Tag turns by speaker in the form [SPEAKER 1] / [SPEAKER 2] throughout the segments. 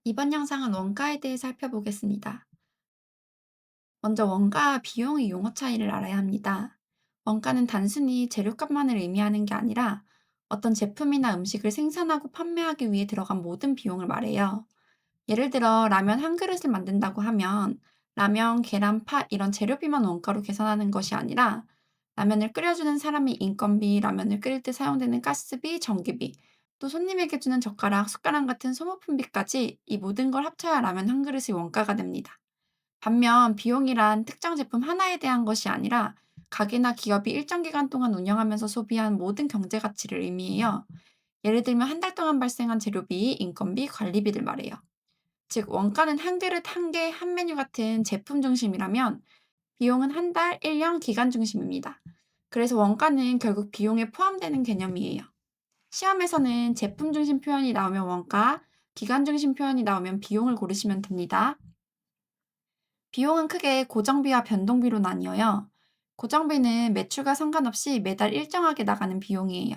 [SPEAKER 1] 이번 영상은 원가에 대해 살펴보겠습니다. 먼저 원가와 비용의 용어 차이를 알아야 합니다. 원가는 단순히 재료값만을 의미하는 게 아니라 어떤 제품이나 음식을 생산하고 판매하기 위해 들어간 모든 비용을 말해요. 예를 들어 라면 한 그릇을 만든다고 하면 라면, 계란, 팥 이런 재료비만 원가로 계산하는 것이 아니라 라면을 끓여주는 사람의 인건비, 라면을 끓일 때 사용되는 가스비, 전기비, 또 손님에게 주는 젓가락, 숟가락 같은 소모품비까지 이 모든 걸 합쳐야 라면 한 그릇의 원가가 됩니다. 반면 비용이란 특정 제품 하나에 대한 것이 아니라 가게나 기업이 일정 기간 동안 운영하면서 소비한 모든 경제 가치를 의미해요. 예를 들면 한 달 동안 발생한 재료비, 인건비, 관리비를 말해요. 즉 원가는 한 그릇, 한 개, 한 메뉴 같은 제품 중심이라면 비용은 한 달, 1년 기간 중심입니다. 그래서 원가는 결국 비용에 포함되는 개념이에요. 시험에서는 제품 중심 표현이 나오면 원가, 기간 중심 표현이 나오면 비용을 고르시면 됩니다. 비용은 크게 고정비와 변동비로 나뉘어요. 고정비는 매출과 상관없이 매달 일정하게 나가는 비용이에요.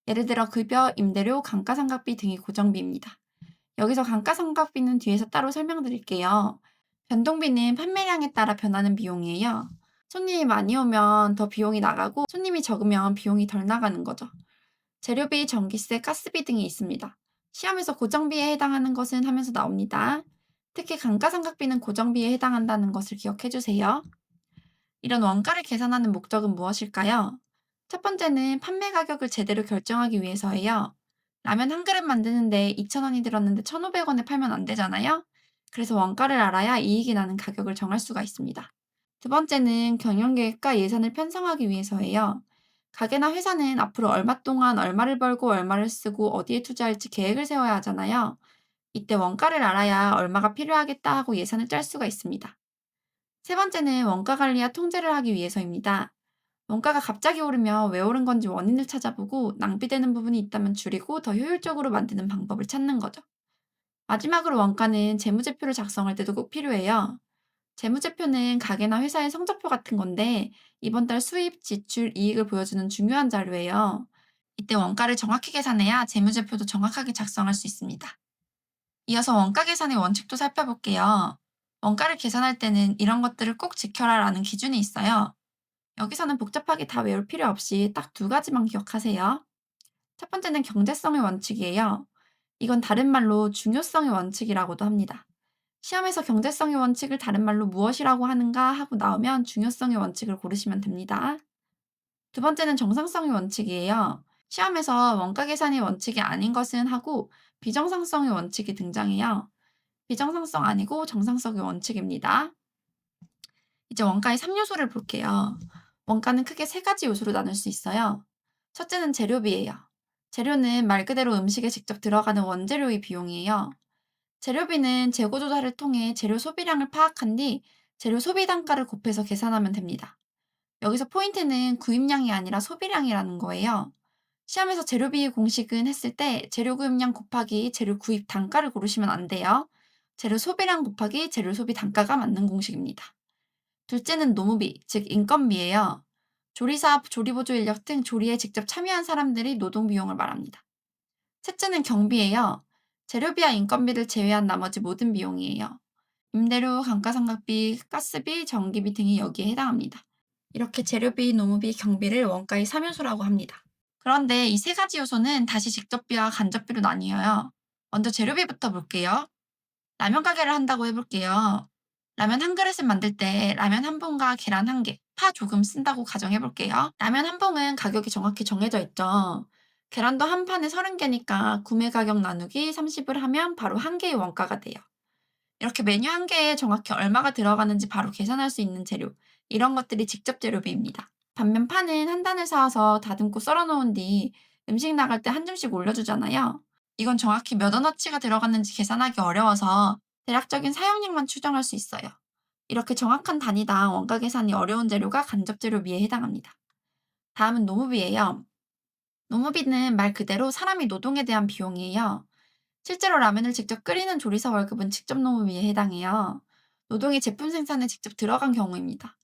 [SPEAKER 1] 예를 들어 급여, 임대료, 감가상각비 등이 고정비입니다. 여기서 감가상각비는 뒤에서 따로 설명드릴게요. 변동비는 판매량에 따라 변하는 비용이에요. 손님이 많이 오면 더 비용이 나가고 손님이 적으면 비용이 덜 나가는 거죠. 재료비, 전기세, 가스비 등이 있습니다. 시험에서 고정비에 해당하는 것은 하면서 나옵니다. 특히 감가상각비는 고정비에 해당한다는 것을 기억해 주세요. 이런 원가를 계산하는 목적은 무엇일까요? 첫 번째는 판매 가격을 제대로 결정하기 위해서예요. 라면 한 그릇 만드는데 2,000원이 들었는데 1,500원에 팔면 안 되잖아요? 그래서 원가를 알아야 이익이 나는 가격을 정할 수가 있습니다. 두 번째는 경영계획과 예산을 편성하기 위해서예요. 가게나 회사는 앞으로 얼마 동안 얼마를 벌고 얼마를 쓰고 어디에 투자할지 계획을 세워야 하잖아요. 이때 원가를 알아야 얼마가 필요하겠다 하고 예산을 짤 수가 있습니다. 세 번째는 원가 관리와 통제를 하기 위해서입니다. 원가가 갑자기 오르면 왜 오른 건지 원인을 찾아보고 낭비되는 부분이 있다면 줄이고 더 효율적으로 만드는 방법을 찾는 거죠. 마지막으로 원가는 재무제표를 작성할 때도 꼭 필요해요. 재무제표는 가게나 회사의 성적표 같은 건데 이번 달 수입, 지출, 이익을 보여주는 중요한 자료예요. 이때 원가를 정확히 계산해야 재무제표도 정확하게 작성할 수 있습니다. 이어서 원가 계산의 원칙도 살펴볼게요. 원가를 계산할 때는 이런 것들을 꼭 지켜라라는 기준이 있어요. 여기서는 복잡하게 다 외울 필요 없이 딱 두 가지만 기억하세요. 첫 번째는 경제성의 원칙이에요. 이건 다른 말로 중요성의 원칙이라고도 합니다. 시험에서 경제성의 원칙을 다른 말로 무엇이라고 하는가 하고 나오면 중요성의 원칙을 고르시면 됩니다. 두 번째는 정상성의 원칙이에요. 시험에서 원가 계산의 원칙이 아닌 것은 하고 비정상성의 원칙이 등장해요. 비정상성 아니고 정상성의 원칙입니다. 이제 원가의 3요소를 볼게요. 원가는 크게 세 가지 요소로 나눌 수 있어요. 첫째는 재료비예요. 재료는 말 그대로 음식에 직접 들어가는 원재료의 비용이에요. 재료비는 재고 조사를 통해 재료 소비량을 파악한 뒤 재료 소비 단가를 곱해서 계산하면 됩니다. 여기서 포인트는 구입량이 아니라 소비량이라는 거예요. 시험에서 재료비 공식은 했을 때 재료 구입량 곱하기 재료 구입 단가를 고르시면 안 돼요. 재료 소비량 곱하기 재료 소비 단가가 맞는 공식입니다. 둘째는 노무비, 즉 인건비예요. 조리사, 조리보조 인력 등 조리에 직접 참여한 사람들이 노동 비용을 말합니다. 셋째는 경비예요. 재료비와 인건비를 제외한 나머지 모든 비용이에요. 임대료, 감가상각비, 가스비, 전기비 등이 여기에 해당합니다. 이렇게 재료비, 노무비, 경비를 원가의 3요소라고 합니다. 그런데 이 세 가지 요소는 다시 직접비와 간접비로 나뉘어요. 먼저 재료비부터 볼게요. 라면 가게를 한다고 해볼게요. 라면 한 그릇을 만들 때 라면 한 봉과 계란 한 개, 파 조금 쓴다고 가정해볼게요. 라면 한 봉은 가격이 정확히 정해져 있죠. 계란도 한 판에 30개니까 구매 가격 나누기 30을 하면 바로 한 개의 원가가 돼요. 이렇게 메뉴 한 개에 정확히 얼마가 들어가는지 바로 계산할 수 있는 재료, 이런 것들이 직접 재료비입니다. 반면 파는 한 단을 사와서 다듬고 썰어 놓은 뒤 음식 나갈 때 한 줌씩 올려주잖아요. 이건 정확히 몇 원어치가 들어갔는지 계산하기 어려워서 대략적인 사용량만 추정할 수 있어요. 이렇게 정확한 단위당 원가 계산이 어려운 재료가 간접 재료비에 해당합니다. 다음은 노무비예요. 노무비는 말 그대로 사람이 노동에 대한 비용이에요. 실제로 라면을 직접 끓이는 조리사 월급은 직접 노무비에 해당해요. 노동이 제품 생산에 직접 들어간 경우입니다.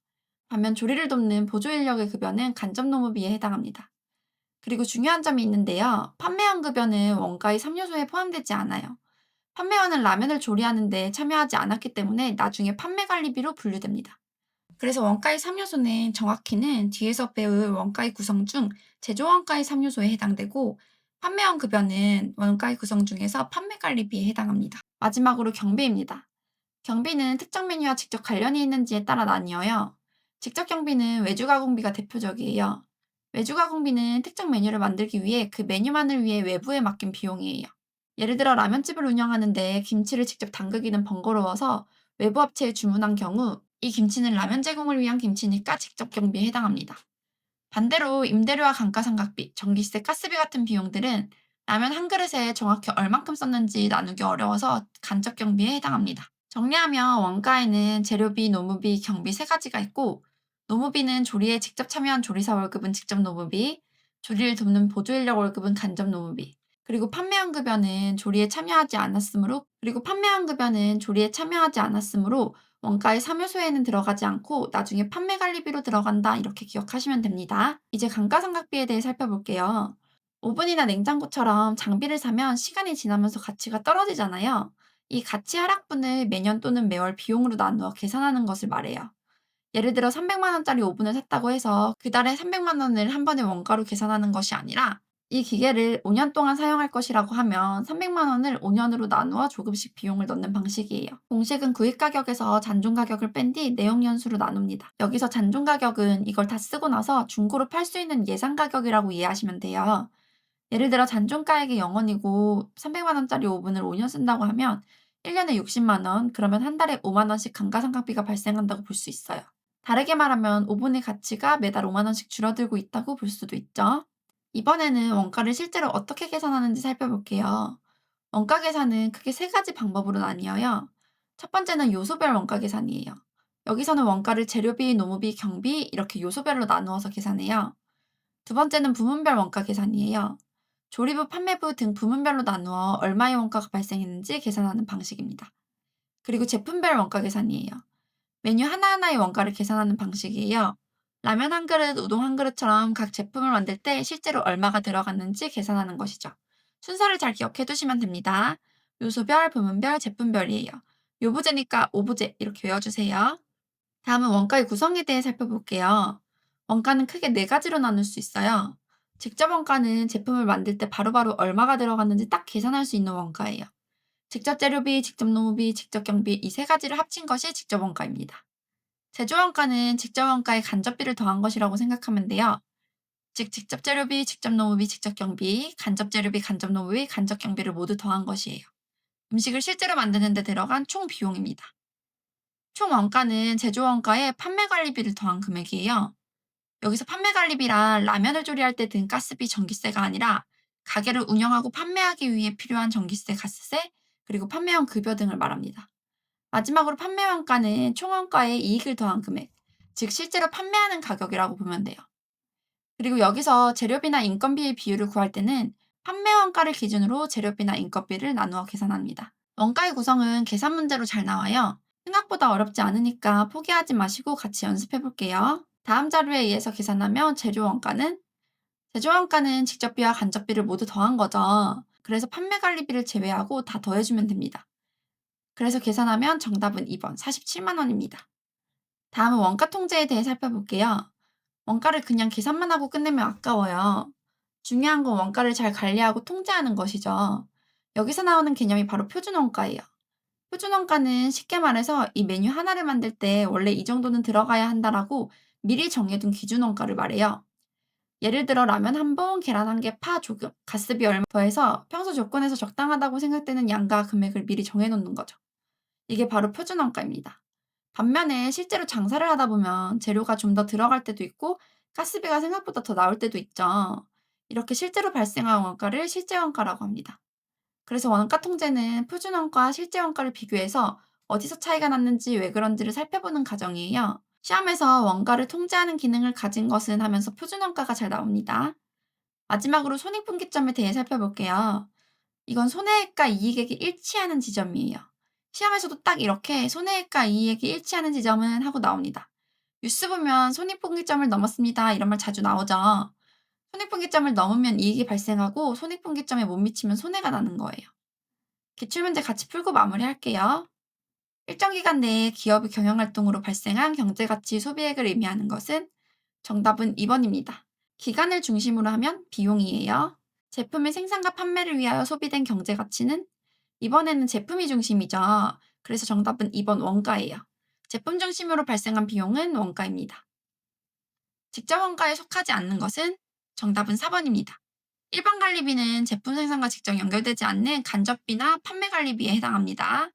[SPEAKER 1] 반면 조리를 돕는 보조 인력의 급여는 간접 노무비에 해당합니다. 그리고 중요한 점이 있는데요. 판매한 급여는 원가의 3요소에 포함되지 않아요. 판매원은 라면을 조리하는데 참여하지 않았기 때문에 나중에 판매관리비로 분류됩니다. 그래서 원가의 3요소는 정확히는 뒤에서 배울 원가의 구성 중 제조원가의 3요소에 해당되고, 판매원 급여는 원가의 구성 중에서 판매관리비에 해당합니다. 마지막으로 경비입니다. 경비는 특정 메뉴와 직접 관련이 있는지에 따라 나뉘어요. 직접 경비는 외주 가공비가 대표적이에요. 외주 가공비는 특정 메뉴를 만들기 위해 그 메뉴만을 위해 외부에 맡긴 비용이에요. 예를 들어 라면집을 운영하는데 김치를 직접 담그기는 번거로워서 외부 업체에 주문한 경우, 이 김치는 라면 제공을 위한 김치니까 직접 경비에 해당합니다. 반대로 임대료와 감가상각비, 전기세, 가스비 같은 비용들은 라면 한 그릇에 정확히 얼만큼 썼는지 나누기 어려워서 간접 경비에 해당합니다. 정리하면 원가에는 재료비, 노무비, 경비 세 가지가 있고, 노무비는 조리에 직접 참여한 조리사 월급은 직접 노무비, 조리를 돕는 보조인력 월급은 간접 노무비, 그리고 판매한 급여는 조리에 참여하지 않았으므로 원가의 3요소에는 들어가지 않고 나중에 판매 관리비로 들어간다, 이렇게 기억하시면 됩니다. 이제 감가상각비에 대해 살펴볼게요. 오븐이나 냉장고처럼 장비를 사면 시간이 지나면서 가치가 떨어지잖아요. 이 가치 하락분을 매년 또는 매월 비용으로 나누어 계산하는 것을 말해요. 예를 들어 300만 원짜리 오븐을 샀다고 해서 그 달에 300만 원을 한 번에 원가로 계산하는 것이 아니라, 이 기계를 5년 동안 사용할 것이라고 하면 300만 원을 5년으로 나누어 조금씩 비용을 넣는 방식이에요. 공식은 구입 가격에서 잔존 가격을 뺀 뒤 내용 연수로 나눕니다. 여기서 잔존 가격은 이걸 다 쓰고 나서 중고로 팔 수 있는 예상 가격이라고 이해하시면 돼요. 예를 들어 잔존가액이 0원이고 300만 원짜리 오븐을 5년 쓴다고 하면 1년에 60만 원, 그러면 한 달에 5만 원씩 감가상각비가 발생한다고 볼 수 있어요. 다르게 말하면 오븐의 가치가 매달 5만 원씩 줄어들고 있다고 볼 수도 있죠. 이번에는 원가를 실제로 어떻게 계산하는지 살펴볼게요. 원가 계산은 크게 세 가지 방법으로 나뉘어요. 첫 번째는 요소별 원가 계산이에요. 여기서는 원가를 재료비, 노무비, 경비 이렇게 요소별로 나누어서 계산해요. 두 번째는 부문별 원가 계산이에요. 조리부, 판매부 등 부문별로 나누어 얼마의 원가가 발생했는지 계산하는 방식입니다. 그리고 제품별 원가 계산이에요. 메뉴 하나하나의 원가를 계산하는 방식이에요. 라면 한 그릇, 우동 한 그릇처럼 각 제품을 만들 때 실제로 얼마가 들어갔는지 계산하는 것이죠. 순서를 잘 기억해 두시면 됩니다. 요소별, 부문별, 제품별이에요. 요부제니까 오부제 이렇게 외워주세요. 다음은 원가의 구성에 대해 살펴볼게요. 원가는 크게 네 가지로 나눌 수 있어요. 직접 원가는 제품을 만들 때 바로바로 얼마가 들어갔는지 딱 계산할 수 있는 원가예요. 직접 재료비, 직접 노무비, 직접 경비 이 세 가지를 합친 것이 직접 원가입니다. 제조 원가는 직접 원가에 간접비를 더한 것이라고 생각하면 돼요. 즉 직접 재료비, 직접 노무비, 직접 경비, 간접 재료비, 간접 노무비, 간접 경비를 모두 더한 것이에요. 음식을 실제로 만드는 데 들어간 총 비용입니다. 총 원가는 제조 원가에 판매 관리비를 더한 금액이에요. 여기서 판매 관리비란 라면을 조리할 때 든 가스비, 전기세가 아니라 가게를 운영하고 판매하기 위해 필요한 전기세, 가스세, 그리고 판매원 급여 등을 말합니다. 마지막으로 판매 원가는 총 원가에 이익을 더한 금액, 즉 실제로 판매하는 가격이라고 보면 돼요. 그리고 여기서 재료비나 인건비의 비율을 구할 때는 판매 원가를 기준으로 재료비나 인건비를 나누어 계산합니다. 원가의 구성은 계산 문제로 잘 나와요. 생각보다 어렵지 않으니까 포기하지 마시고 같이 연습해 볼게요. 다음 자료에 의해서 계산하면 제조 원가는 직접비와 간접비를 모두 더한 거죠. 그래서 판매 관리비를 제외하고 다 더해주면 됩니다. 그래서 계산하면 정답은 2번 47만 원입니다. 다음은 원가 통제에 대해 살펴볼게요. 원가를 그냥 계산만 하고 끝내면 아까워요. 중요한 건 원가를 잘 관리하고 통제하는 것이죠. 여기서 나오는 개념이 바로 표준원가예요. 표준원가는 쉽게 말해서 이 메뉴 하나를 만들 때 원래 이 정도는 들어가야 한다라고 미리 정해둔 기준원가를 말해요. 예를 들어 라면 한 번, 계란 한 개, 파 조금, 가스비 얼마 더해서 평소 조건에서 적당하다고 생각되는 양과 금액을 미리 정해놓는 거죠. 이게 바로 표준원가입니다. 반면에 실제로 장사를 하다 보면 재료가 좀 더 들어갈 때도 있고 가스비가 생각보다 더 나올 때도 있죠. 이렇게 실제로 발생한 원가를 실제원가라고 합니다. 그래서 원가 통제는 표준원가와 실제원가를 비교해서 어디서 차이가 났는지 왜 그런지를 살펴보는 과정이에요. 시험에서 원가를 통제하는 기능을 가진 것은 하면서 표준원가가 잘 나옵니다. 마지막으로 손익분기점에 대해 살펴볼게요. 이건 손해액과 이익액이 일치하는 지점이에요. 시험에서도 딱 이렇게 손해액과 이익액이 일치하는 지점은 하고 나옵니다. 뉴스 보면 손익분기점을 넘었습니다, 이런 말 자주 나오죠. 손익분기점을 넘으면 이익이 발생하고 손익분기점에 못 미치면 손해가 나는 거예요. 기출문제 같이 풀고 마무리할게요. 일정 기간 내에 기업의 경영활동으로 발생한 경제가치 소비액을 의미하는 것은 정답은 2번입니다. 기간을 중심으로 하면 비용이에요. 제품의 생산과 판매를 위하여 소비된 경제가치는 이번에는 제품이 중심이죠. 그래서 정답은 2번 원가예요. 제품 중심으로 발생한 비용은 원가입니다. 직접 원가에 속하지 않는 것은 정답은 4번입니다. 일반 관리비는 제품 생산과 직접 연결되지 않는 간접비나 판매 관리비에 해당합니다.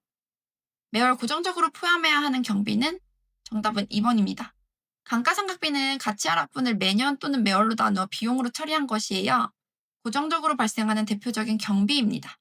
[SPEAKER 1] 매월 고정적으로 포함해야 하는 경비는 정답은 2번입니다. 감가상각비는 가치 하락분을 매년 또는 매월로 나누어 비용으로 처리한 것이에요. 고정적으로 발생하는 대표적인 경비입니다.